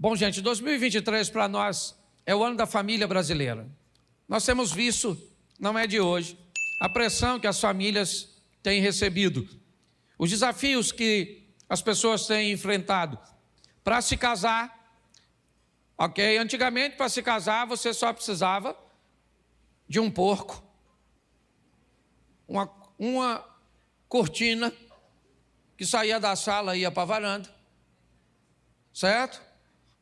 Bom, gente, 2023 para nós é o ano da família brasileira. Nós temos visto, não é de hoje, a pressão que as famílias têm recebido, os desafios que as pessoas têm enfrentado para se casar, ok? Antigamente, para se casar, você só precisava de um porco, uma cortina que saía da sala e ia para a varanda, certo?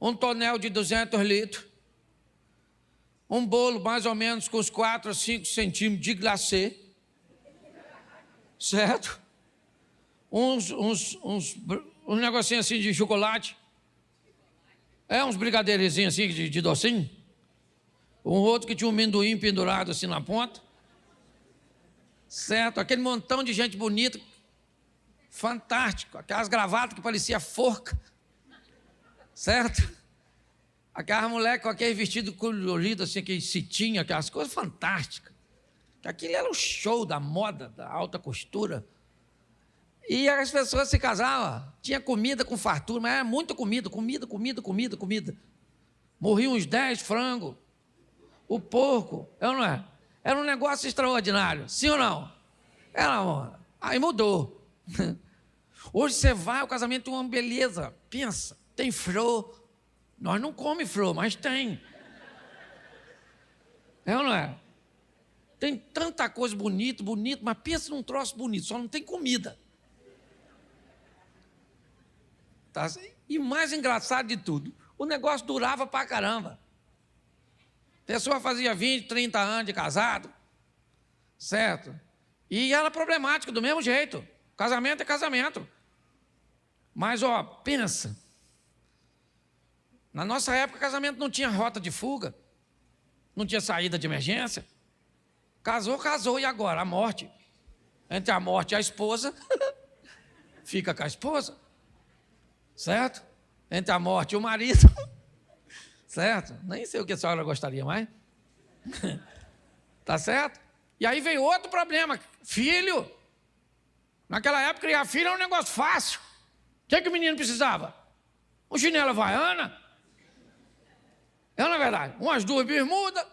Um tonel de 200 litros, um bolo mais ou menos com uns 4 a 5 centímetros de glacê, certo? Uns negocinhos assim de chocolate, uns brigadeirinhos assim de docinho, um outro que tinha um amendoim pendurado assim na ponta, certo? Aquele montão de gente bonita, fantástico, aquelas gravatas que parecia forca, certo? Aquelas mulheres com aquele vestido colorido, assim, aquele cetim, aquelas coisas fantásticas. Aquilo era o show da moda, da alta costura. E as pessoas se casavam, tinha comida com fartura, mas era muita comida. Morriam uns 10 frangos, o porco, não é? Era um negócio extraordinário, sim ou não? Era, aí mudou. Hoje você vai, o casamento é uma beleza, pensa, tem flor. Nós não comemos flor, mas tem. Ou não é? Tem tanta coisa bonita, mas pensa num troço bonito, só não tem comida. Tá? E mais engraçado de tudo, o negócio durava pra caramba. A pessoa fazia 20, 30 anos de casado, certo? E era problemático do mesmo jeito. Casamento é casamento. Mas, pensa. Na nossa época, casamento não tinha rota de fuga, não tinha saída de emergência. Casou, e agora? A morte. Entre a morte e a esposa, fica com a esposa, certo? Entre a morte e o marido, certo? Nem sei o que a senhora gostaria mais. Tá certo? E aí veio outro problema, filho. Naquela época, criar filho era um negócio fácil. O que o menino precisava? Um chinelo havaiana. Não é verdade? Umas 2 bermudas,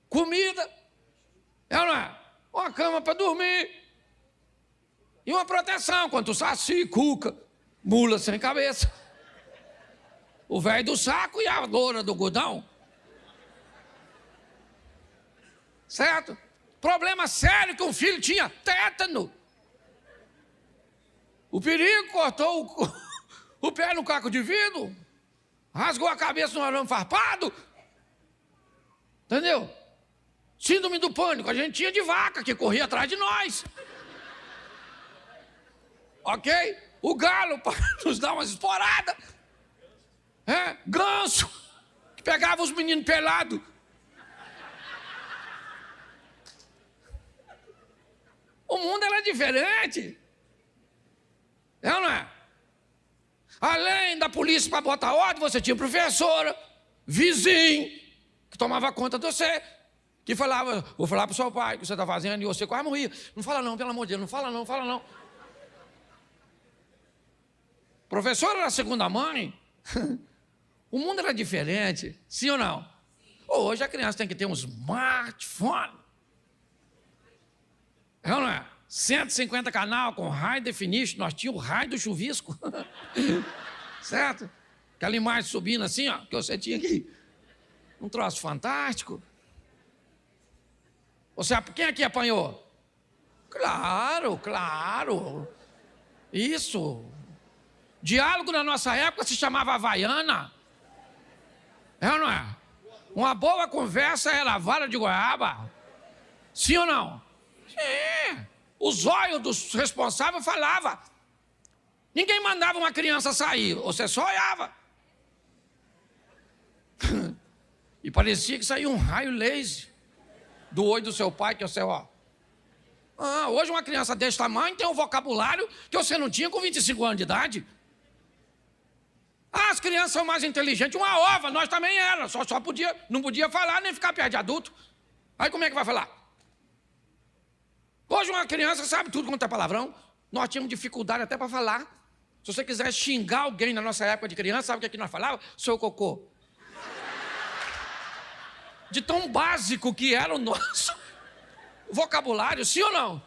comida, não é? Uma cama para dormir e uma proteção contra o saci, cuca, mula sem cabeça, o velho do saco e a loura do godão. Certo? Problema sério que um filho tinha, tétano. O perigo cortou o pé no caco de vidro. Rasgou a cabeça no arame farpado. Entendeu? Síndrome do pânico. A gente tinha de vaca que corria atrás de nós. Ok? O galo para nos dar umas esporadas. Ganso, que pegava os meninos pelados. O mundo era diferente. Não é? Além da polícia para botar ordem, você tinha professora, vizinho, que tomava conta de você, que falava, vou falar para o seu pai o que você está fazendo, e você quase morria. Não fala não, pelo amor de Deus, não fala não. Professora era a segunda mãe. O mundo era diferente, sim ou não? Hoje a criança tem que ter um smartphone. Não é? 150 canal com high definition, nós tínhamos o raio do chuvisco, certo? Aquela imagem subindo assim, que você tinha aqui, um troço fantástico. Quem aqui apanhou? Claro, isso. Diálogo na nossa época se chamava havaiana, não é? Uma boa conversa era a vara de goiaba, sim ou não? Sim. O zóio dos responsáveis falava. Ninguém mandava uma criança sair, você só olhava. E parecia que saía um raio laser do olho do seu pai, que você, hoje uma criança desse tamanho tem um vocabulário que você não tinha com 25 anos de idade. As crianças são mais inteligentes, uma ova, nós também éramos, não podia falar nem ficar perto de adulto. Aí como é que vai falar? Hoje uma criança sabe tudo quanto é palavrão. Nós tínhamos dificuldade até para falar. Se você quiser xingar alguém na nossa época de criança, sabe o que nós falávamos? Seu cocô. De tão básico que era o nosso vocabulário, sim ou não?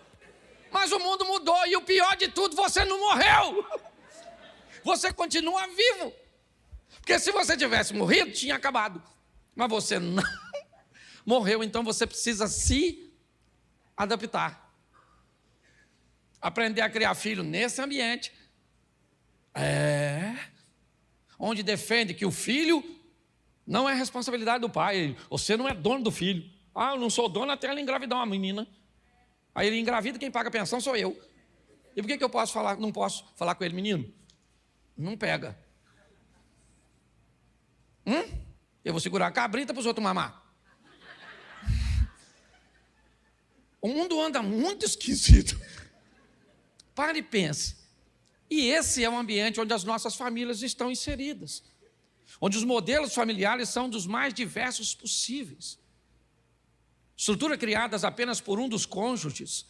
Mas o mundo mudou e o pior de tudo, você não morreu. Você continua vivo. Porque se você tivesse morrido, tinha acabado. Mas você não morreu, então você precisa se adaptar. Aprender a criar filho nesse ambiente. Onde defende que o filho não é responsabilidade do pai. Você não é dono do filho. Eu não sou dono até ela engravidar uma menina. Aí ele engravida, quem paga a pensão sou eu. E por que eu posso falar, não posso falar com ele, menino? Não pega. Eu vou segurar a cabrita para os outros mamar. O mundo anda muito esquisito. Pare e pense. E esse é o ambiente onde as nossas famílias estão inseridas. Onde os modelos familiares são dos mais diversos possíveis. Estruturas criadas apenas por um dos cônjuges.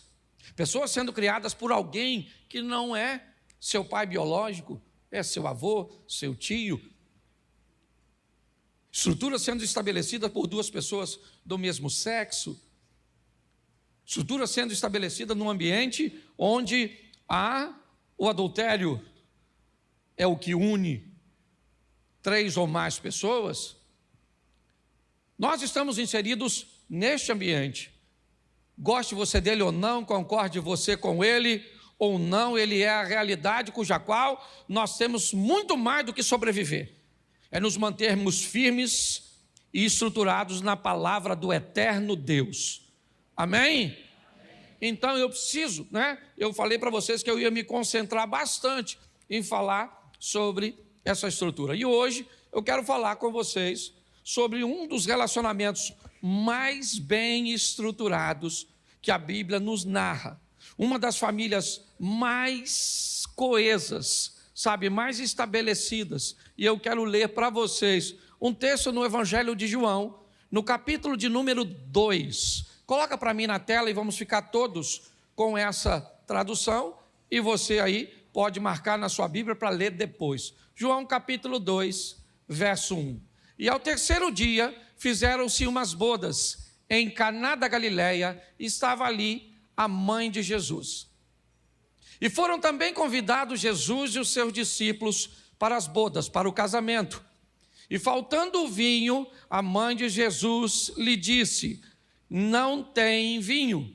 Pessoas sendo criadas por alguém que não é seu pai biológico, é seu avô, seu tio. Estruturas sendo estabelecidas por duas pessoas do mesmo sexo. Estrutura sendo estabelecida num ambiente onde o adultério é o que une 3 ou mais pessoas. Nós estamos inseridos neste ambiente. Goste você dele ou não, concorde você com ele ou não, ele é a realidade cuja qual nós temos muito mais do que sobreviver. É nos mantermos firmes e estruturados na palavra do eterno Deus. Amém? Então eu preciso, eu falei para vocês que eu ia me concentrar bastante em falar sobre essa estrutura. E hoje eu quero falar com vocês sobre um dos relacionamentos mais bem estruturados que a Bíblia nos narra. Uma das famílias mais coesas, mais estabelecidas. E eu quero ler para vocês um texto no Evangelho de João, no capítulo de número 2. Coloca para mim na tela e vamos ficar todos com essa tradução. E você aí pode marcar na sua Bíblia para ler depois. João capítulo 2, verso 1. E ao terceiro dia fizeram-se umas bodas em Caná da Galileia, e estava ali a mãe de Jesus. E foram também convidados Jesus e os seus discípulos para as bodas, para o casamento. E faltando o vinho, a mãe de Jesus lhe disse: não tem vinho.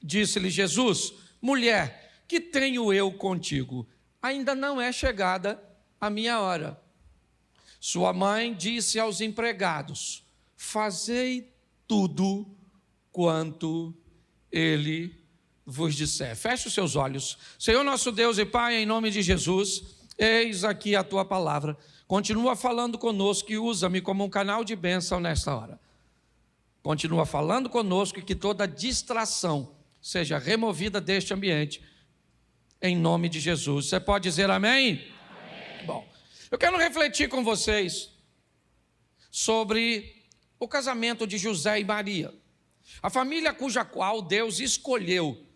Disse-lhe Jesus: mulher, que tenho eu contigo? Ainda não é chegada a minha hora. Sua mãe disse aos empregados: fazei tudo quanto ele vos disser. Feche os seus olhos. Senhor nosso Deus e Pai, em nome de Jesus, eis aqui a tua palavra. Continua falando conosco e usa-me como um canal de bênção nesta hora. Continua falando conosco e que toda distração seja removida deste ambiente, em nome de Jesus. Você pode dizer amém? Amém. Bom, eu quero refletir com vocês sobre o casamento de José e Maria, a família cuja qual Deus escolheu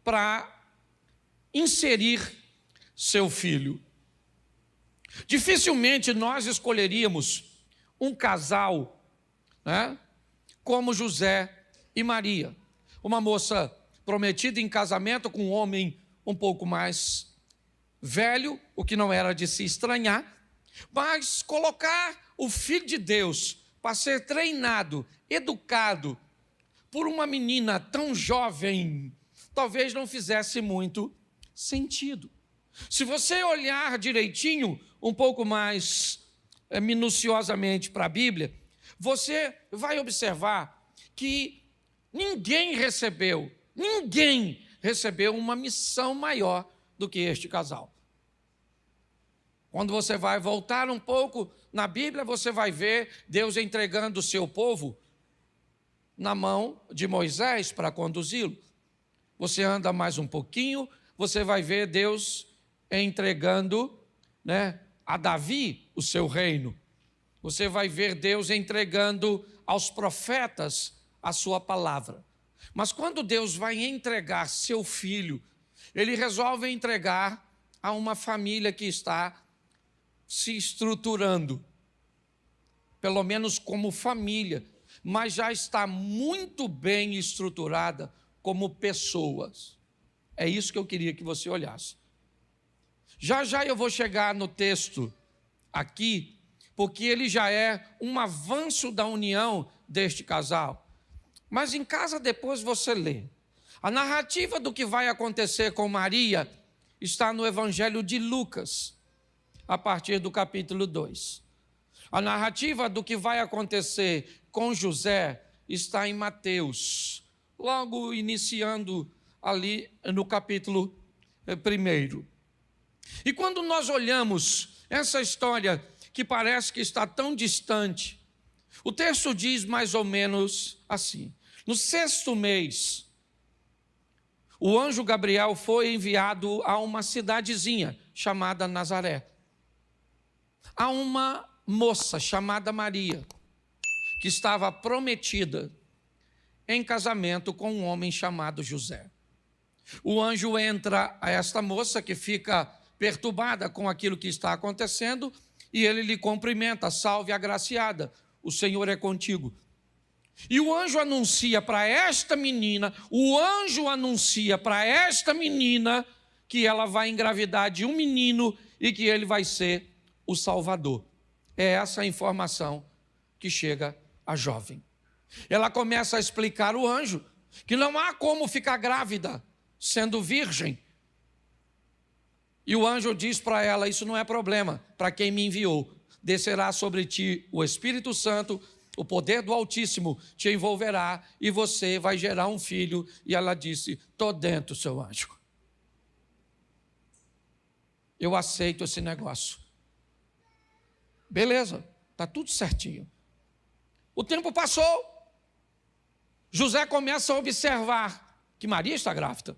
para inserir seu filho. Dificilmente nós escolheríamos um casal, como José e Maria, uma moça prometida em casamento com um homem um pouco mais velho, o que não era de se estranhar, mas colocar o filho de Deus para ser treinado, educado por uma menina tão jovem, talvez não fizesse muito sentido. Se você olhar direitinho, um pouco mais minuciosamente para a Bíblia, você vai observar que ninguém recebeu uma missão maior do que este casal. Quando você vai voltar um pouco na Bíblia, você vai ver Deus entregando o seu povo na mão de Moisés para conduzi-lo. Você anda mais um pouquinho, você vai ver Deus entregando, a Davi o seu reino. Você vai ver Deus entregando aos profetas a sua palavra. Mas quando Deus vai entregar seu filho, ele resolve entregar a uma família que está se estruturando, pelo menos como família, mas já está muito bem estruturada como pessoas. É isso que eu queria que você olhasse. Já já eu vou chegar no texto aqui, porque ele já é um avanço da união deste casal. Mas em casa depois você lê. A narrativa do que vai acontecer com Maria está no Evangelho de Lucas, a partir do capítulo 2. A narrativa do que vai acontecer com José está em Mateus, logo iniciando ali no capítulo 1. E quando nós olhamos essa história que parece que está tão distante, o texto diz mais ou menos assim: no 6º mês, o anjo Gabriel foi enviado a uma cidadezinha chamada Nazaré, a uma moça chamada Maria, que estava prometida em casamento com um homem chamado José. O anjo entra a esta moça, que fica perturbada com aquilo que está acontecendo, e ele lhe cumprimenta: salve agraciada, o Senhor é contigo. E o anjo anuncia para esta menina, que ela vai engravidar de um menino e que ele vai ser o Salvador. É essa a informação que chega à jovem. Ela começa a explicar ao anjo que não há como ficar grávida sendo virgem. E o anjo diz para ela: isso não é problema para quem me enviou. Descerá sobre ti o Espírito Santo, o poder do Altíssimo te envolverá e você vai gerar um filho. E ela disse: estou dentro, seu anjo. Eu aceito esse negócio. Beleza, está tudo certinho. O tempo passou. José começa a observar que Maria está grávida.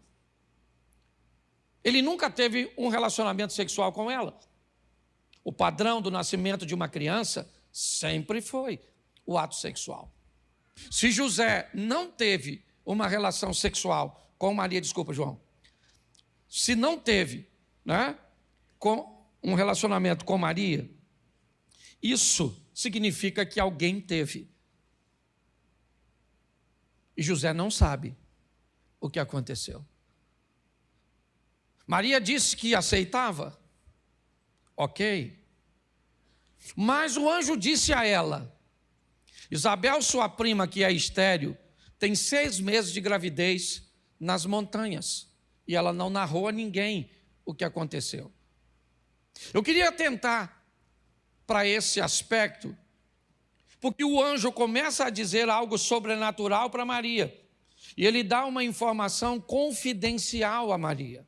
Ele nunca teve um relacionamento sexual com ela. O padrão do nascimento de uma criança sempre foi o ato sexual. Se José não teve uma relação sexual com Maria, desculpa, João, se não teve, com um relacionamento com Maria, isso significa que alguém teve. E José não sabe o que aconteceu. Maria disse que aceitava, ok. Mas o anjo disse a ela: Isabel, sua prima, que é estéril, tem 6 meses de gravidez nas montanhas. E ela não narrou a ninguém o que aconteceu. Eu queria atentar para esse aspecto, porque o anjo começa a dizer algo sobrenatural para Maria. E ele dá uma informação confidencial a Maria.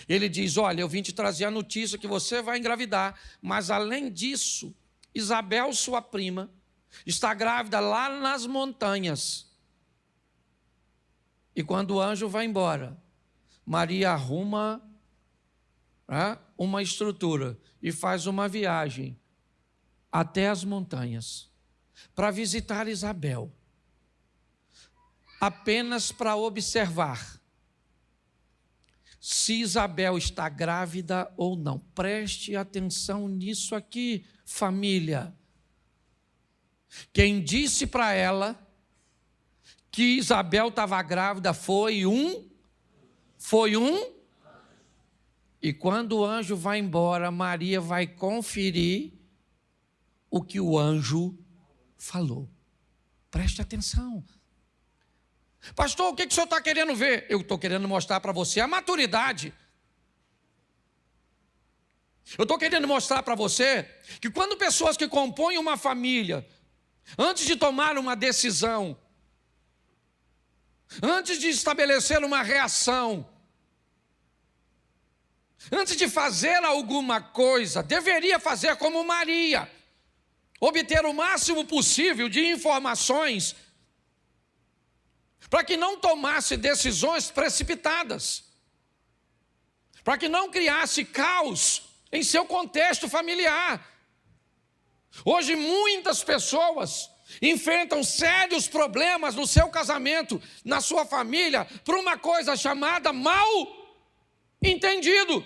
Ele diz: olha, eu vim te trazer a notícia que você vai engravidar, mas além disso, Isabel, sua prima, está grávida lá nas montanhas. E quando o anjo vai embora, Maria arruma uma estrutura e faz uma viagem até as montanhas para visitar Isabel, apenas para observar se Isabel está grávida ou não. Preste atenção nisso aqui, família. Quem disse para ela que Isabel estava grávida foi um. E quando o anjo vai embora, Maria vai conferir o que o anjo falou. Preste atenção. Pastor, o que o senhor está querendo ver? Eu estou querendo mostrar para você a maturidade. Eu estou querendo mostrar para você que quando pessoas que compõem uma família, antes de tomar uma decisão, antes de estabelecer uma reação, antes de fazer alguma coisa, deveria fazer como Maria, obter o máximo possível de informações, para que não tomasse decisões precipitadas, para que não criasse caos em seu contexto familiar. Hoje muitas pessoas enfrentam sérios problemas no seu casamento, na sua família, por uma coisa chamada mal entendido.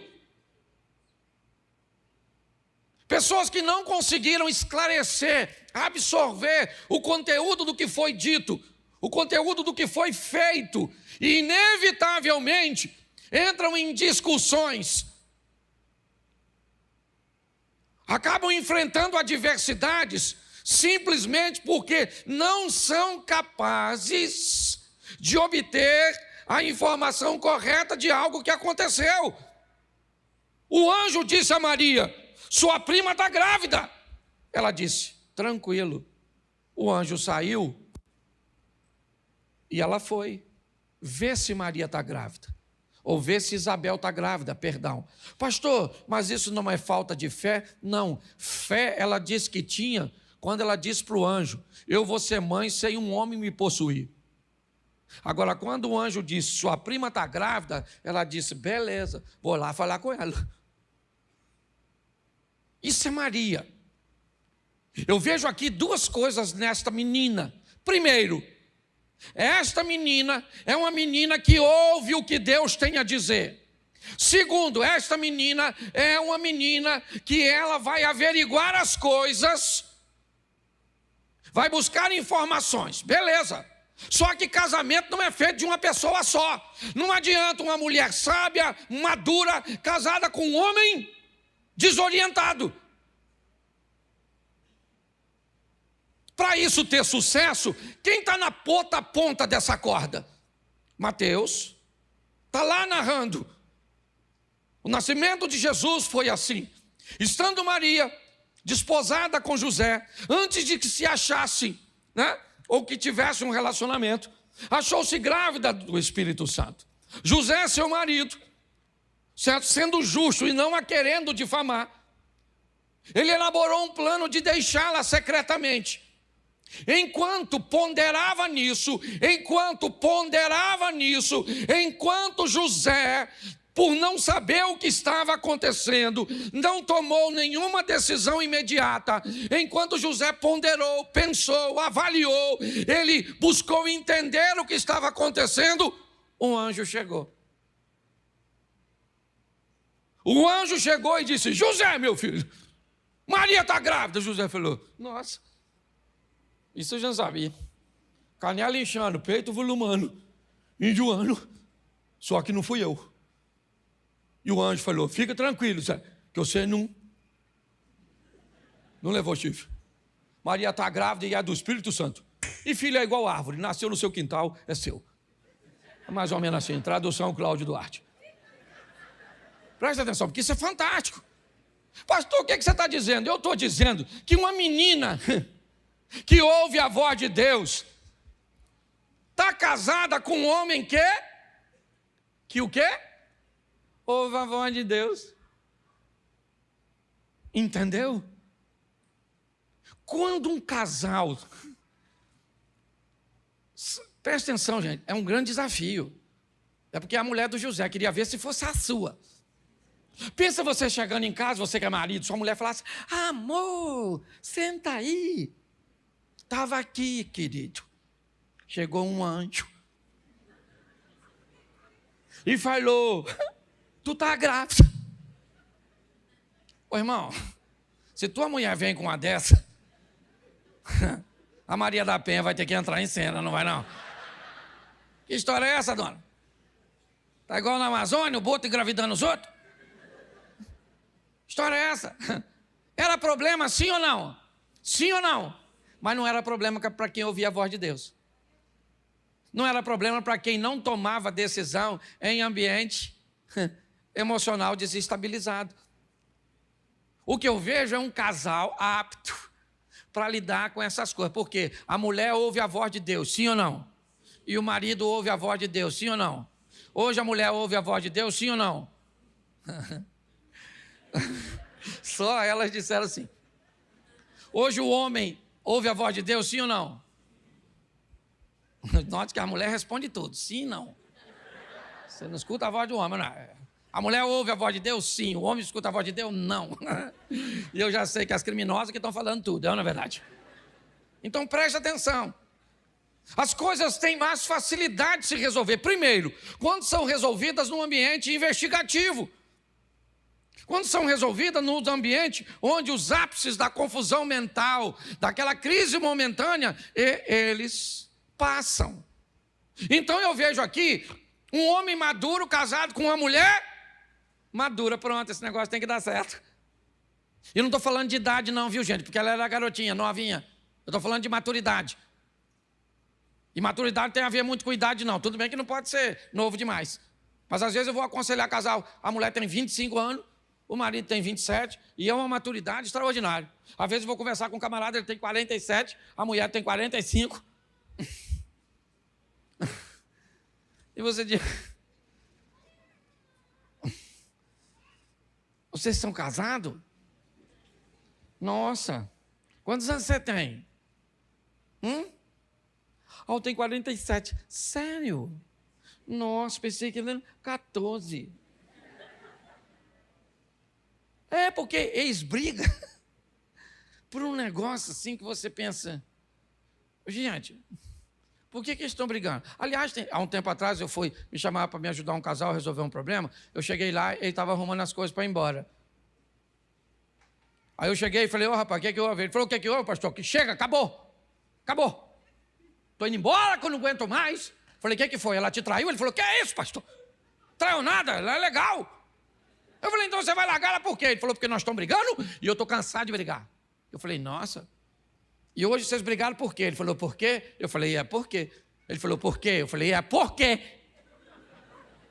Pessoas que não conseguiram esclarecer, absorver o conteúdo do que foi dito, o conteúdo do que foi feito, e inevitavelmente entram em discussões, acabam enfrentando adversidades, simplesmente porque não são capazes de obter a informação correta de algo que aconteceu. O anjo disse a Maria: sua prima está grávida. Ela disse: tranquilo. O anjo saiu e ela foi ver se Maria está grávida, ou ver se Isabel está grávida, perdão. Pastor, mas isso não é falta de fé? Não, fé ela disse que tinha quando ela disse para o anjo: eu vou ser mãe sem um homem me possuir. Agora, quando o anjo disse: sua prima está grávida, ela disse: beleza, vou lá falar com ela. Isso é Maria. Eu vejo aqui duas coisas nesta menina. Primeiro, esta menina é uma menina que ouve o que Deus tem a dizer. Segundo, esta menina é uma menina que ela vai averiguar as coisas, vai buscar informações, beleza. Só que casamento não é feito de uma pessoa só. Não adianta uma mulher sábia, madura, casada com um homem desorientado. Para isso ter sucesso, quem está na ponta dessa corda? Mateus está lá narrando. O nascimento de Jesus foi assim. Estando Maria desposada com José, antes de que se achasse, ou que tivesse um relacionamento, achou-se grávida do Espírito Santo. José, seu marido, certo? Sendo justo e não a querendo difamar, ele elaborou um plano de deixá-la secretamente. Enquanto ponderava nisso, enquanto José, por não saber o que estava acontecendo, não tomou nenhuma decisão imediata. Enquanto José ponderou, pensou, avaliou, ele buscou entender o que estava acontecendo, um anjo chegou. O anjo chegou e disse: José, meu filho, Maria está grávida. José falou: nossa, isso eu já sabia. Canela inchando, peito volumando, enjoando, só que não fui eu. E o anjo falou: fica tranquilo, Zé, que você não levou chifre. Maria está grávida e é do Espírito Santo. E filho é igual árvore, nasceu no seu quintal, é seu. É mais ou menos assim, tradução Cláudio Duarte. Presta atenção, porque isso é fantástico. Pastor, o que você está dizendo? Eu estou dizendo que uma menina que ouve a voz de Deus está casada com um homem que o quê? Ouve a voz de Deus. Entendeu? Quando um casal... Presta atenção, gente, é um grande desafio. É porque a mulher do José queria ver se fosse a sua. Pensa você chegando em casa, você que é marido, sua mulher falasse: amor, senta aí. Estava aqui, querido. Chegou um anjo e falou: tu está grávida. Ô irmão, se tua mulher vem com uma dessa, a Maria da Penha vai ter que entrar em cena, não vai não? Que história é essa, dona? Tá igual na Amazônia, o boto engravidando os outros? Que história é essa? Era problema sim ou não? Sim ou não? Mas não era problema para quem ouvia a voz de Deus. Não era problema para quem não tomava decisão em ambiente emocional desestabilizado. O que eu vejo é um casal apto para lidar com essas coisas. Porque a mulher ouve a voz de Deus, sim ou não? E o marido ouve a voz de Deus, sim ou não? Hoje a mulher ouve a voz de Deus, sim ou não? Só elas disseram assim. Hoje o homem ouve a voz de Deus, sim ou não? Note que a mulher responde tudo, sim ou não. Você não escuta a voz do homem, não. A mulher ouve a voz de Deus, sim. O homem escuta a voz de Deus, não. E eu já sei que as criminosas que estão falando tudo, não é verdade? Então preste atenção. As coisas têm mais facilidade de se resolver. Primeiro, quando são resolvidas num ambiente investigativo. quando são resolvidas nos ambientes onde os ápices da confusão mental, daquela crise momentânea, eles passam. Então eu vejo aqui um homem maduro casado com uma mulher madura. Pronto, esse negócio tem que dar certo. E não estou falando de idade não, viu, gente? Porque ela era garotinha, novinha. Eu estou falando de maturidade. E maturidade tem a ver muito com idade, não. Tudo bem que não pode ser novo demais. Mas às vezes eu vou aconselhar casal. A mulher tem 25 anos, o marido tem 27, e é uma maturidade extraordinária. Às vezes eu vou conversar com um camarada, ele tem 47, a mulher tem 45. E você diz... Vocês são casados? Nossa, quantos anos você tem? Eu tenho 47. Sério? Nossa, pensei que ele era 14. É, porque eles brigam por um negócio assim que você pensa... Gente, por que eles estão brigando? Aliás, há um tempo atrás me chamaram para me ajudar um casal a resolver um problema. Eu cheguei lá, ele estava arrumando as coisas para ir embora. Aí eu cheguei e falei, rapaz, o que é que houve? Ele falou, o que é que houve, pastor? Que chega, acabou. Estou indo embora que eu não aguento mais. Falei, o que é que foi? Ela te traiu? Ele falou, que é isso, pastor? Traiu nada, ela é legal. Eu falei, então você vai largar ela por quê? Ele falou, porque nós estamos brigando e eu estou cansado de brigar. Eu falei, nossa. E hoje vocês brigaram por quê? Ele falou, por quê? Eu falei, por quê? Ele falou, por quê? Eu falei, por quê?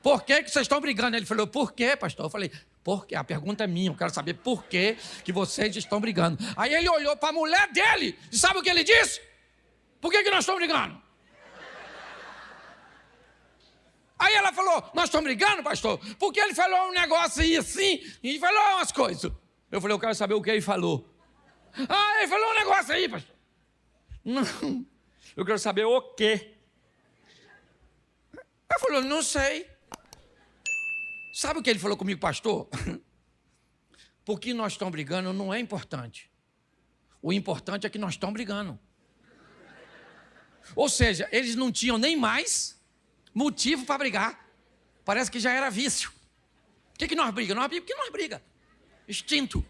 Por que vocês estão brigando? Ele falou, por quê, pastor? Eu falei, por quê? A pergunta é minha, eu quero saber por que vocês estão brigando. Aí ele olhou para a mulher dele e sabe o que ele disse? Por que nós estamos brigando? Aí ela falou, nós estamos brigando, pastor? Porque ele falou um negócio aí assim, e falou umas coisas. Eu falei, eu quero saber o que ele falou. Ele falou um negócio aí, pastor. Não, eu quero saber o quê. Ele falou, não sei. Sabe o que ele falou comigo, pastor? Porque nós estamos brigando não é importante. O importante é que nós estamos brigando. Ou seja, eles não tinham nem mais motivo para brigar. Parece que já era vício. Por que nós brigamos? Nós brigamos porque nós brigamos. Instinto.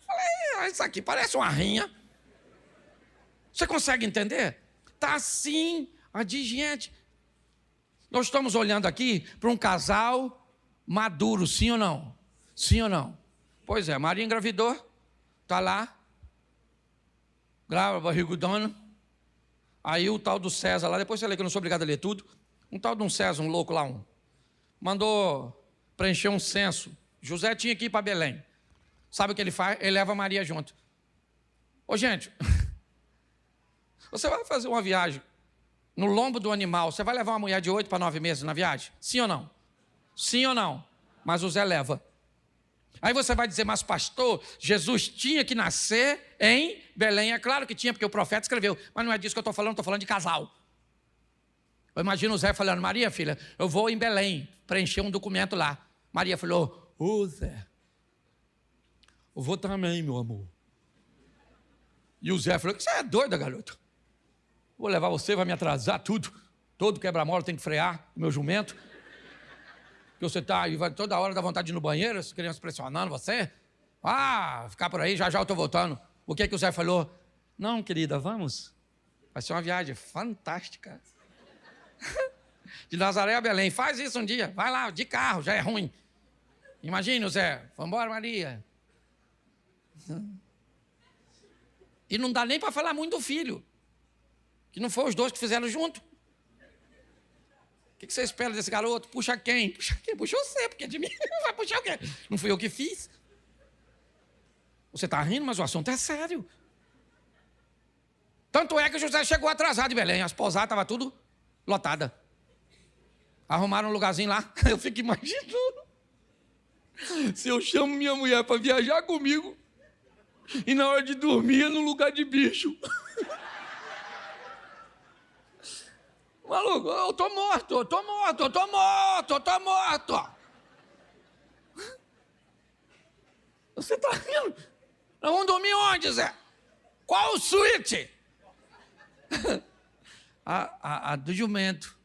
Falei, isso aqui parece uma rinha. Você consegue entender? Está assim, a de gente. Nós estamos olhando aqui para um casal maduro, sim ou não? Sim ou não? Pois é, Maria engravidou, está lá, grava barrigudona. Aí o tal do César lá, depois você lê que eu não sou obrigado a ler tudo, um tal de um César, um louco lá, mandou preencher um censo. José tinha que ir para Belém. Sabe o que ele faz? Ele leva a Maria junto. Ô gente, você vai fazer uma viagem no lombo do animal, você vai levar uma mulher de 8 para 9 meses na viagem? Sim ou não? Sim ou não? Mas o Zé leva. Aí você vai dizer, mas pastor, Jesus tinha que nascer em Belém. É claro que tinha, porque o profeta escreveu. Mas não é disso que eu estou falando de casal. Eu imagino o Zé falando, Maria, filha, eu vou em Belém preencher um documento lá. Maria falou, Zé, eu vou também, meu amor. E o Zé falou, você é doida, garoto? Vou levar você, vai me atrasar tudo. Todo quebra-mola tem que frear o meu jumento. Que você está aí, vai toda hora dar vontade de ir no banheiro, as crianças pressionando você. Ficar por aí, já eu estou voltando. O que o Zé falou? Não, querida, vamos. Vai ser uma viagem fantástica. De Nazaré a Belém. Faz isso um dia. Vai lá, de carro, já é ruim. Imagina o Zé. Vamos embora, Maria. E não dá nem para falar muito do filho. Que não foi os dois que fizeram junto. O que você espera desse garoto? Puxa quem? Puxa quem? Puxa você, porque de mim vai puxar o quê? Não fui eu que fiz. Você está rindo, mas o assunto é sério. Tanto é que o José chegou atrasado de Belém. As pousadas estavam tudo lotadas. Arrumaram um lugarzinho lá. Eu fico imaginando. Se eu chamo minha mulher para viajar comigo e na hora de dormir é no lugar de bicho. Maluco, eu tô morto. Você tá rindo? Nós vamos dormir onde, Zé? Qual suíte? A do jumento.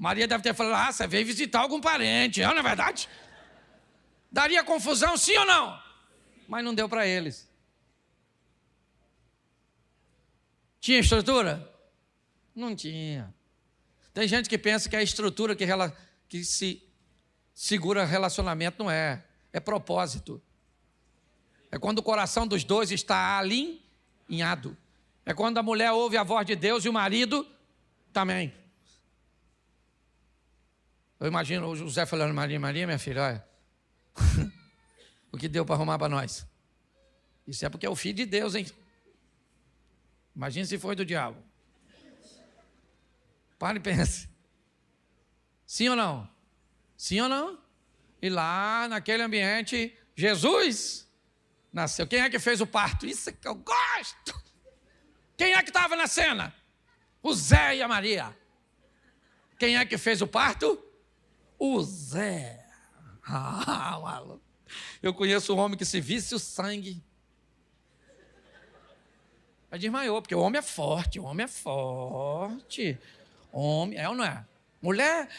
Maria deve ter falado, você veio visitar algum parente, não é verdade? Daria confusão, sim ou não? Mas não deu para eles. Tinha estrutura? Não tinha. Tem gente que pensa que a estrutura que se segura relacionamento, não é. É propósito. É quando o coração dos dois está alinhado. É quando a mulher ouve a voz de Deus e o marido também. Eu imagino o José falando, Maria, minha filha, olha, o que deu para arrumar para nós? Isso é porque é o filho de Deus, hein? Imagina se foi do diabo. Pare e pense. Sim ou não? Sim ou não? E lá, naquele ambiente, Jesus nasceu. Quem é que fez o parto? Isso é que eu gosto. Quem é que estava na cena? O Zé e a Maria. Quem é que fez o parto? O Zé. Maluco. Eu conheço um homem que se visse o sangue, aí desmaiou, porque o homem é forte, Homem, é ou não é?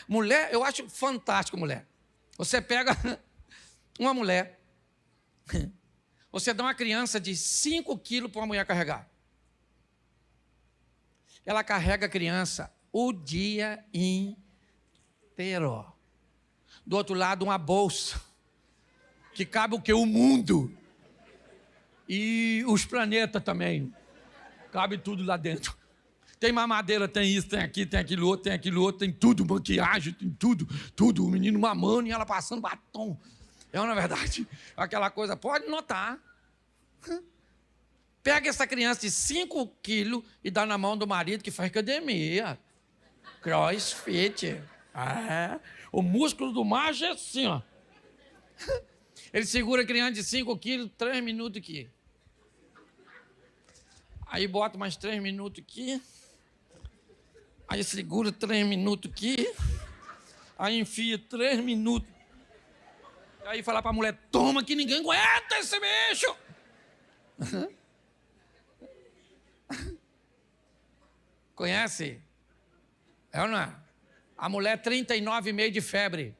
Mulher, eu acho fantástico mulher. Você pega uma mulher, você dá uma criança de 5 quilos para uma mulher carregar. Ela carrega a criança o dia inteiro. Do outro lado, uma bolsa, que cabe o quê? O mundo. E os planetas também. Cabe tudo lá dentro. Tem mamadeira, tem isso, tem aquilo outro, tem tudo, maquiagem, tem tudo. O menino mamando e ela passando batom. É uma verdade. Aquela coisa, pode notar. Pega essa criança de 5 quilos e dá na mão do marido que faz academia. CrossFit. O músculo do macho é assim, ó. Ele segura a criança de 5 quilos, 3 minutos aqui. Aí bota mais 3 minutos aqui. Aí segura 3 minutos aqui. Aí enfia 3 minutos. Aí fala para a mulher, toma que ninguém aguenta esse bicho. Conhece? É ou não é? A mulher 39,5 de febre.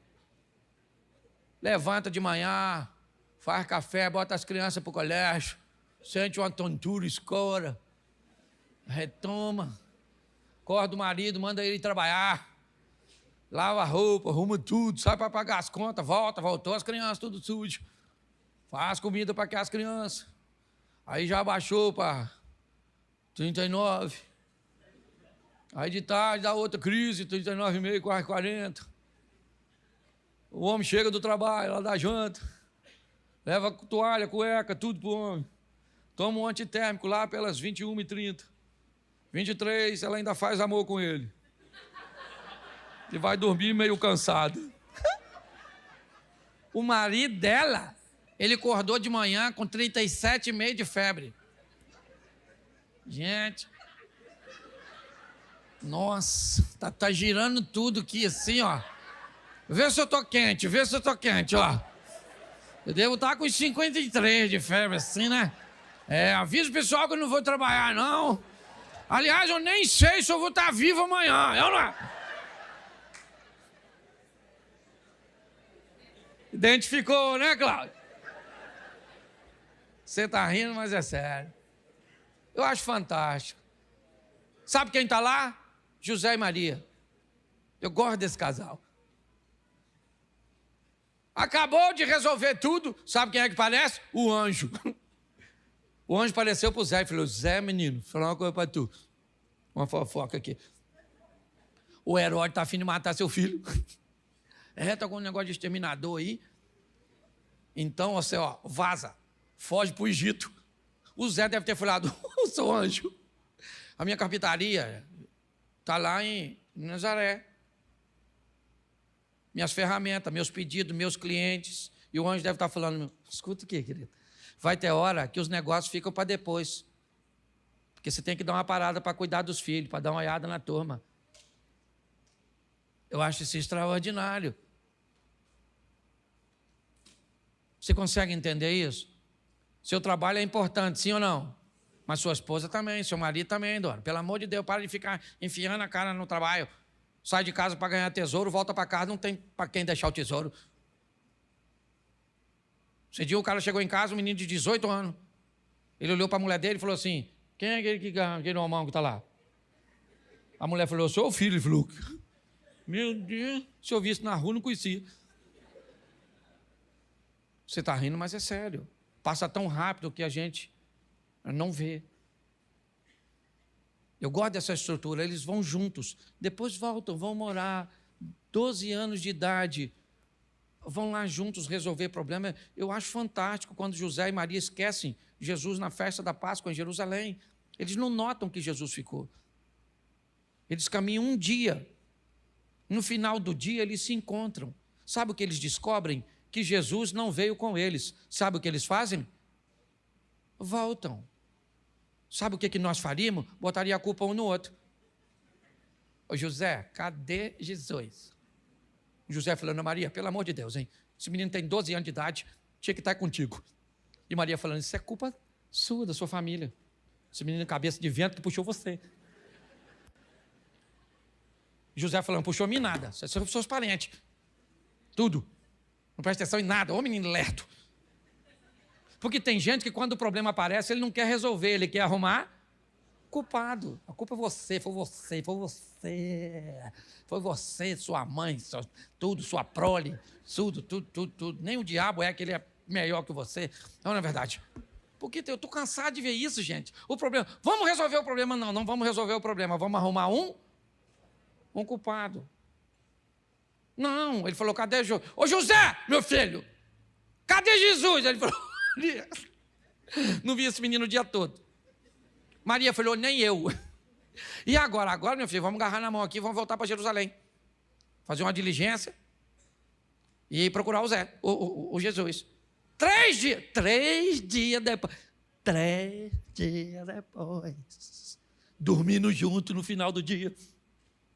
Levanta de manhã, faz café, bota as crianças para o colégio, sente uma tontura, escora, retoma, acorda o marido, manda ele trabalhar, lava a roupa, arruma tudo, sai para pagar as contas, voltou as crianças tudo sujo, faz comida para as crianças, aí já baixou para 39, aí de tarde dá outra crise, 39,5, quase 40. O homem chega do trabalho, ela dá janta, leva toalha, cueca, tudo pro homem. Toma um antitérmico lá pelas 21h30. 23, ela ainda faz amor com ele. E vai dormir meio cansado. O marido dela, ele acordou de manhã com 37,5 de febre. Gente, nossa, tá girando tudo aqui assim, ó. Vê se eu tô quente, ó. Eu devo estar com 53 de febre, assim, né? Avisa o pessoal que eu não vou trabalhar, não. Aliás, eu nem sei se eu vou estar vivo amanhã, eu não. Identificou, né, Cláudio? Você tá rindo, mas é sério. Eu acho fantástico. Sabe quem tá lá? José e Maria. Eu gosto desse casal. Acabou de resolver tudo. Sabe quem é que parece? O anjo. O anjo apareceu para o Zé e falou, Zé, menino, vou falar uma coisa para tu. Uma fofoca aqui. O Herodes está a fim de matar seu filho. Está com um negócio de exterminador aí. Então, você, vaza. Foge para o Egito. O Zé deve ter falado, seu anjo, a minha carpintaria está lá em Nazaré. Minhas ferramentas, meus pedidos, meus clientes. E o anjo deve estar falando, escuta aqui, querido. Vai ter hora que os negócios ficam para depois. Porque você tem que dar uma parada para cuidar dos filhos, para dar uma olhada na turma. Eu acho isso extraordinário. Você consegue entender isso? Seu trabalho é importante, sim ou não? Mas sua esposa também, seu marido também, dona. Pelo amor de Deus, para de ficar enfiando a cara no trabalho. Sai de casa para ganhar tesouro, volta para casa, não tem para quem deixar o tesouro. Esse dia o cara chegou em casa, um menino de 18 anos. Ele olhou para a mulher dele e falou assim: quem é aquele homão que está lá? A mulher falou: sou o filho. Ele falou: meu Deus, se eu visse na rua, não conhecia. Você está rindo, mas é sério. Passa tão rápido que a gente não vê. Eu gosto dessa estrutura, eles vão juntos, depois voltam, vão morar, 12 anos de idade, vão lá juntos resolver problema. Eu acho fantástico quando José e Maria esquecem Jesus na festa da Páscoa em Jerusalém. Eles não notam que Jesus ficou. Eles caminham um dia. No final do dia, eles se encontram. Sabe o que eles descobrem? Que Jesus não veio com eles. Sabe o que eles fazem? Voltam. Sabe o que nós faríamos? Botaria a culpa um no outro. Ô José, cadê Jesus? José falando: Maria, pelo amor de Deus, hein? Esse menino tem 12 anos de idade, tinha que estar contigo. E Maria falando: isso é culpa sua, da sua família. Esse menino cabeça de vento que puxou você. José falando: puxou mim nada, são seus parentes. Tudo. Não presta atenção em nada, ô menino lerdo. Porque tem gente que quando o problema aparece, ele não quer resolver, ele quer arrumar culpado. A culpa é você, foi você, foi você. Foi você, sua mãe, tudo, sua prole, tudo. Nem o diabo é que ele é melhor que você. Não é verdade? Porque eu estou cansado de ver isso, gente. O problema, vamos resolver o problema? Não vamos resolver o problema, vamos arrumar um culpado. Não, ele falou: cadê Jesus? Ô José, meu filho, cadê Jesus? Ele falou: não vi esse menino o dia todo. Maria falou: nem eu. E agora, meu filho, vamos agarrar na mão aqui, vamos voltar para Jerusalém. Fazer uma diligência e procurar o Zé, o Jesus. 3 dias depois. 3 dias depois. Dormindo junto no final do dia.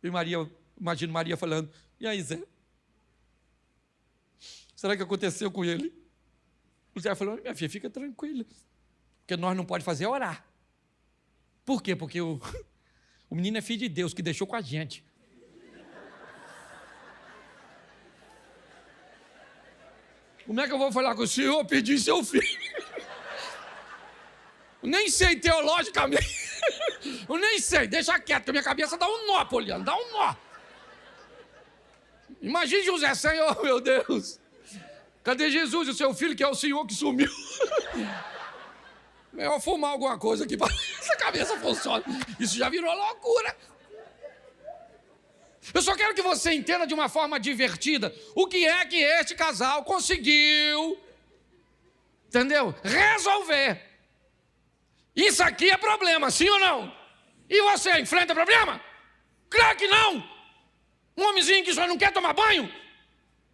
E Maria, imagino Maria falando: e aí, Zé? Será que aconteceu com ele? O Zé falou: minha filha, fica tranquila. Porque nós não podemos fazer é orar. Por quê? Porque o menino é filho de Deus, que deixou com a gente. Como é que eu vou falar com o senhor pedir seu filho? Eu nem sei teologicamente. Eu nem sei, deixa quieto, que a minha cabeça dá um nó, Poliano, dá um nó. Imagine José: Senhor, meu Deus, cadê Jesus, o seu filho, que é o Senhor que sumiu? Melhor fumar alguma coisa aqui para essa cabeça funcione. Isso já virou loucura. Eu só quero que você entenda de uma forma divertida o que é que este casal conseguiu, entendeu? Resolver. Isso aqui é problema, sim ou não? E você enfrenta problema? Claro que não. Um homenzinho que só não quer tomar banho?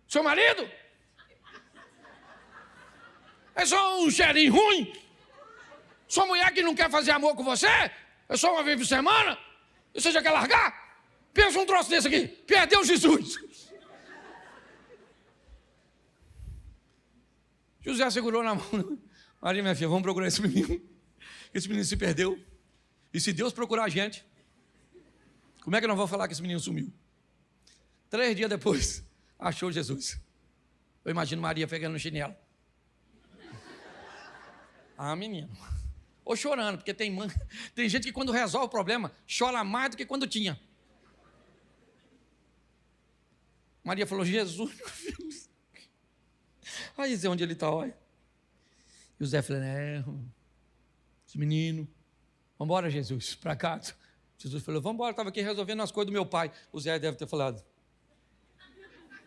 Seu marido? É só um cheirinho ruim? Sua mulher que não quer fazer amor com você? É só uma vez por semana? E você já quer largar? Pensa um troço desse aqui. Perdeu Jesus. José segurou na mão. Maria, minha filha, vamos procurar esse menino. Esse menino se perdeu. E se Deus procurar a gente, como é que nós vamos falar que esse menino sumiu? 3 dias depois, achou Jesus. Eu imagino Maria pegando no chinelo. Ah, menino. Ou chorando, porque tem gente que quando resolve o problema, chora mais do que quando tinha. Maria falou: Jesus, meu filho. Aí Zé, onde ele está, olha. E o Zé falou: esse menino, vamos embora, Jesus, para casa. Jesus falou: vamos embora, estava aqui resolvendo as coisas do meu pai. O Zé deve ter falado: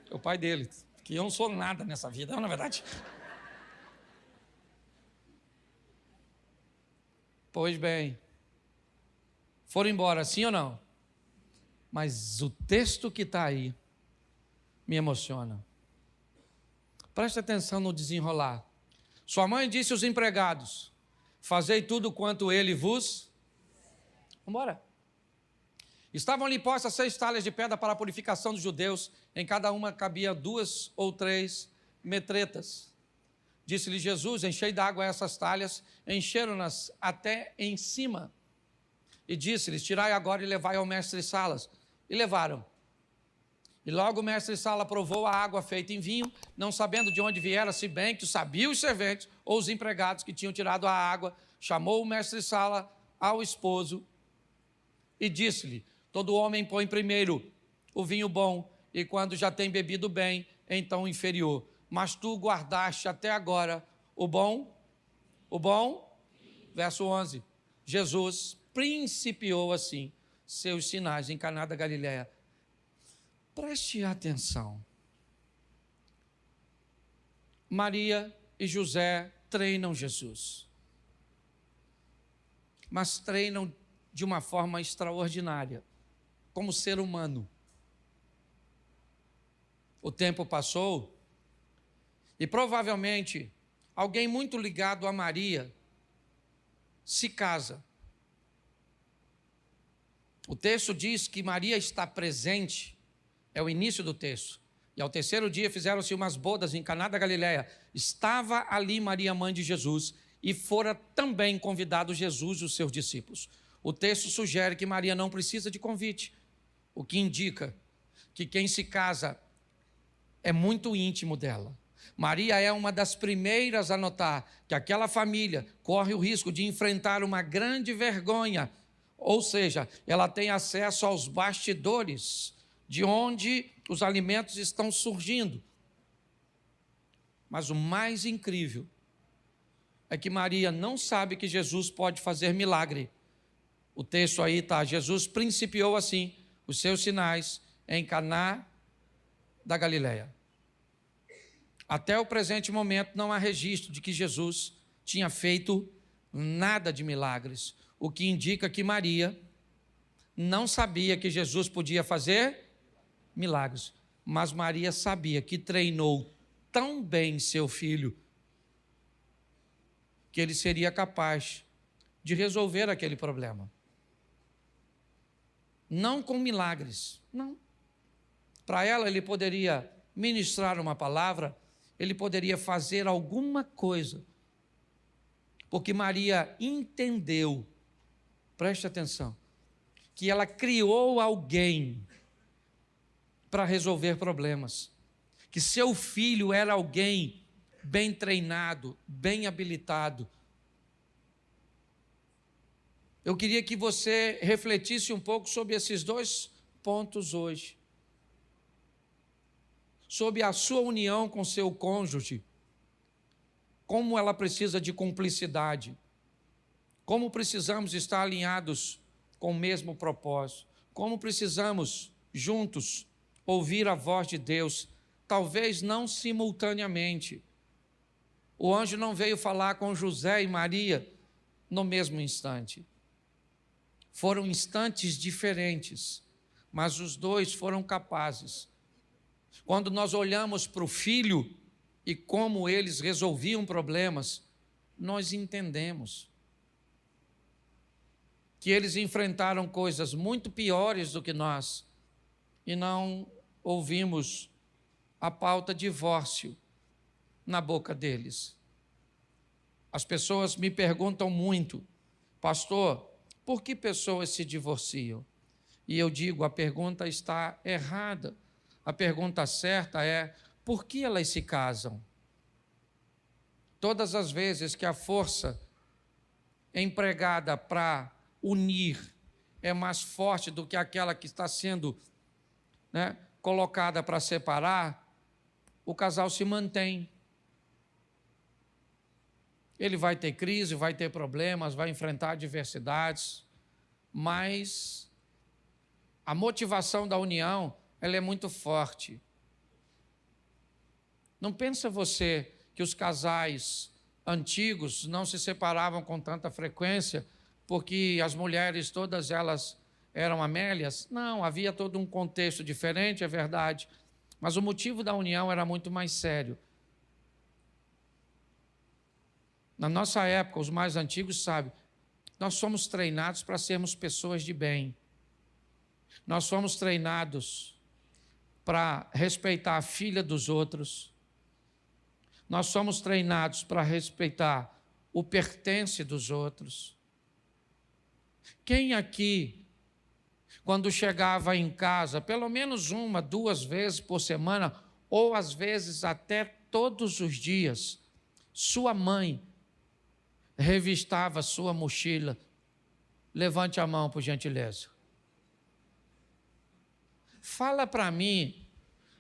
é o pai dele, que eu não sou nada nessa vida, não é verdade? Pois bem, foram embora, sim ou não? Mas o texto que está aí me emociona. Preste atenção no desenrolar. Sua mãe disse aos empregados: fazei tudo quanto ele vos... Vamos embora. Estavam ali postas 6 talhas de pedra para a purificação dos judeus, em cada uma cabia 2 ou 3 metretas. Disse-lhe Jesus: enchei d'água essas talhas. Encheram-nas até em cima. E disse-lhes: tirai agora e levai ao mestre Salas. E levaram. E logo o mestre-sala provou a água feita em vinho, não sabendo de onde viera, se bem que sabia os serventes ou os empregados que tinham tirado a água. Chamou o mestre-sala ao esposo e disse-lhe: todo homem põe primeiro o vinho bom, e quando já tem bebido bem, então o inferior. Mas tu guardaste até agora o bom, verso 11. Jesus principiou assim seus sinais em Caná da Galileia. Preste atenção. Maria e José treinam Jesus, mas treinam de uma forma extraordinária, como ser humano. O tempo passou e provavelmente alguém muito ligado a Maria se casa. O texto diz que Maria está presente, é o início do texto. E ao terceiro dia fizeram-se umas bodas em Caná da Galileia. Estava ali Maria, mãe de Jesus, e fora também convidado Jesus e os seus discípulos. O texto sugere que Maria não precisa de convite, o que indica que quem se casa é muito íntimo dela. Maria é uma das primeiras a notar que aquela família corre o risco de enfrentar uma grande vergonha, ou seja, ela tem acesso aos bastidores de onde os alimentos estão surgindo. Mas o mais incrível é que Maria não sabe que Jesus pode fazer milagre. O texto aí está: Jesus principiou assim os seus sinais em Caná da Galileia. Até o presente momento não há registro de que Jesus tinha feito nada de milagres, o que indica que Maria não sabia que Jesus podia fazer milagres, mas Maria sabia que treinou tão bem seu filho que ele seria capaz de resolver aquele problema. Não com milagres, não. Para ela, ele poderia ministrar uma palavra, ele poderia fazer alguma coisa, porque Maria entendeu, preste atenção, que ela criou alguém para resolver problemas, que seu filho era alguém bem treinado, bem habilitado. Eu queria que você refletisse um pouco sobre esses dois pontos hoje. Sobre a sua união com seu cônjuge, como ela precisa de cumplicidade, como precisamos estar alinhados com o mesmo propósito, como precisamos juntos ouvir a voz de Deus, talvez não simultaneamente. O anjo não veio falar com José e Maria no mesmo instante. Foram instantes diferentes, mas os dois foram capazes. Quando nós olhamos para o filho e como eles resolviam problemas, nós entendemos que eles enfrentaram coisas muito piores do que nós e não ouvimos a pauta divórcio na boca deles. As pessoas me perguntam muito: pastor, por que pessoas se divorciam? E eu digo, a pergunta está errada. A pergunta certa é: por que elas se casam? Todas as vezes que a força empregada para unir é mais forte do que aquela que está sendo colocada para separar, o casal se mantém. Ele vai ter crise, vai ter problemas, vai enfrentar adversidades, mas a motivação da união, ela é muito forte. Não pensa você que os casais antigos não se separavam com tanta frequência porque as mulheres, todas elas eram amélias? Não, havia todo um contexto diferente, é verdade, mas o motivo da união era muito mais sério. Na nossa época, os mais antigos sabem, nós somos treinados para sermos pessoas de bem. Nós somos treinados para respeitar a filha dos outros. Nós somos treinados para respeitar o pertence dos outros. Quem aqui quando chegava em casa, pelo menos 1, 2 vezes por semana, ou às vezes até todos os dias, sua mãe revistava sua mochila? Levante a mão, por gentileza. Fala para mim,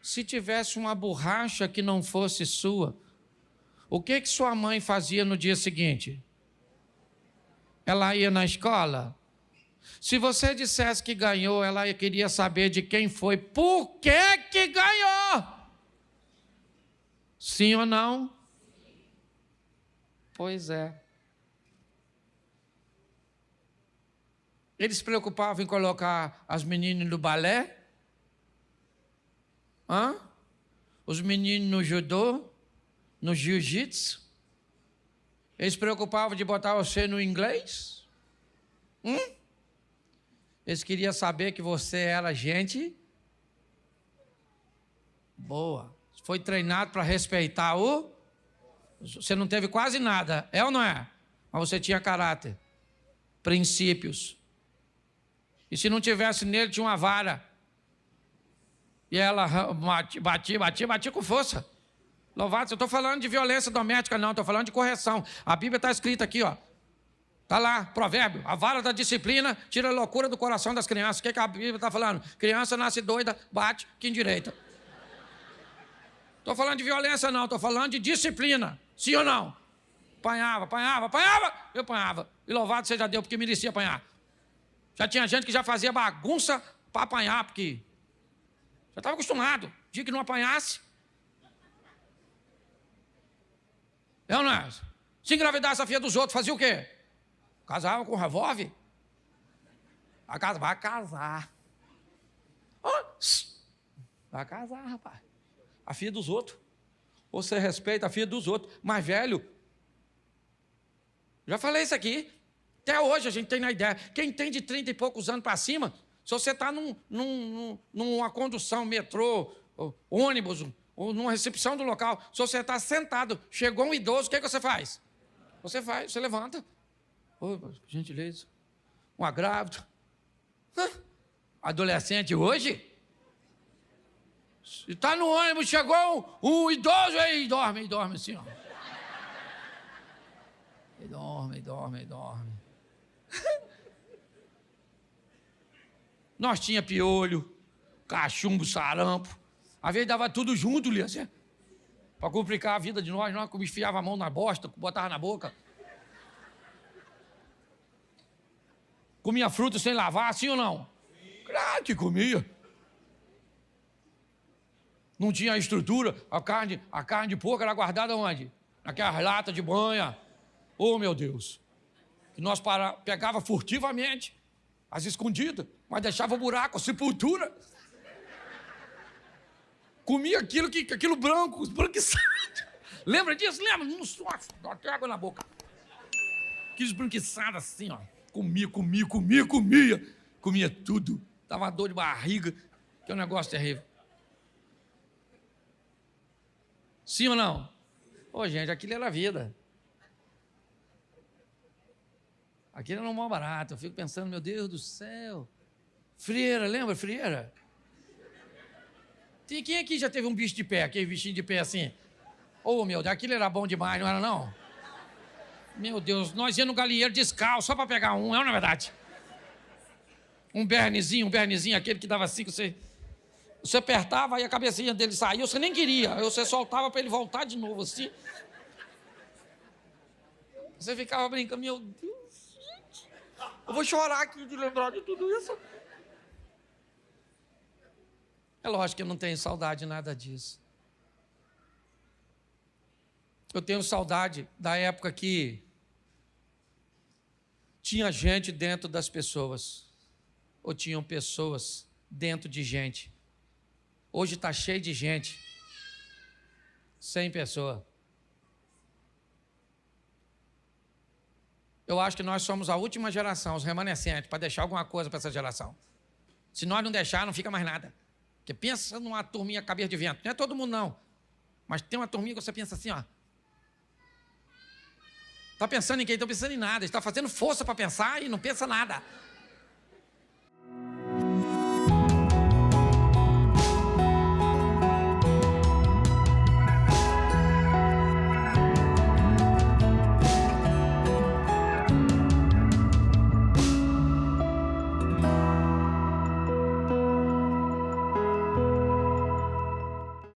se tivesse uma borracha que não fosse sua, o que sua mãe fazia no dia seguinte? Ela ia na escola? Se você dissesse que ganhou, ela queria saber de quem foi. Por que ganhou? Sim ou não? Pois é. Eles se preocupavam em colocar as meninas no balé? Os meninos no judô? No jiu-jitsu? Eles se preocupavam de botar você no inglês? Eles queriam saber que você era gente boa. Foi treinado para respeitar o... Você não teve quase nada, é ou não é? Mas você tinha caráter, princípios. E se não tivesse nele, tinha uma vara. E ela batia com força. Louvado, eu estou falando de violência doméstica, não, estou falando de correção. A Bíblia está escrita aqui, ó. Está lá, provérbio. A vara da disciplina tira a loucura do coração das crianças. O que a Bíblia está falando? Criança nasce doida, bate, que endireita. Estou falando de violência, não, estou falando de disciplina. Sim ou não? Apanhava. Eu apanhava. E louvado seja Deus, porque merecia apanhar. Já tinha gente que já fazia bagunça para apanhar, porque já estava acostumado. Dia que não apanhasse. É ou não é? Se engravidasse a filha dos outros, fazia o quê? Casava com revólver? Vai casar. Vai casar, rapaz. A filha dos outros. Você respeita a filha dos outros. Mas, velho, já falei isso aqui. Até hoje a gente tem na ideia. Quem tem de 30 e poucos anos para cima, se você está numa condução, metrô, ônibus, ou numa recepção do local, se você está sentado, chegou um idoso, o que você faz? Você levanta. Por gentileza. Uma grávida. Adolescente hoje? Se está no ônibus, chegou um idoso aí, dorme assim, ó. E dorme. Nós tinha piolho, cachumbo, sarampo. Às vezes dava tudo junto, Lia, assim, para complicar a vida de nós como enfiava a mão na bosta, botava na boca. Comia fruta sem lavar, sim ou não? Claro que comia. Não tinha estrutura, a carne de porco era guardada onde? Naquelas latas de banha. Oh, meu Deus. Que nós pegava furtivamente, as escondidas, mas deixava o buraco, a sepultura. Comia aquilo branco, esbranquiçado. Lembra disso? Lembra? Nossa, dá até água na boca. Aquilo esbranquiçado assim, ó. Comia. Comia tudo. Dava dor de barriga, que é um negócio terrível. Sim ou não? Ô, gente, aquilo era a vida. Aquilo era um mal barato. Eu fico pensando, meu Deus do céu. Frieira, lembra, frieira? Quem aqui já teve um bicho de pé, aquele bichinho de pé assim? Ô, meu Deus, aquilo era bom demais, não era não? Meu Deus, nós íamos no galinheiro descalço, só para pegar um, não é verdade? Um bernezinho, aquele que dava assim, que você apertava e a cabecinha dele saía, você nem queria, aí você soltava para ele voltar de novo assim. Você ficava brincando, meu Deus, gente, eu vou chorar aqui de lembrar de tudo isso. É lógico que eu não tenho saudade de nada disso. Eu tenho saudade da época que tinha gente dentro das pessoas, ou tinham pessoas dentro de gente. Hoje está cheio de gente, sem pessoa. Eu acho que nós somos a última geração, os remanescentes, para deixar alguma coisa para essa geração. Se nós não deixar, não fica mais nada. Porque pensa numa turminha cabeça de vento. Não é todo mundo, não. Mas tem uma turminha que você pensa assim, ó. Está pensando em quem? Está pensando em nada. Está fazendo força para pensar e não pensa nada.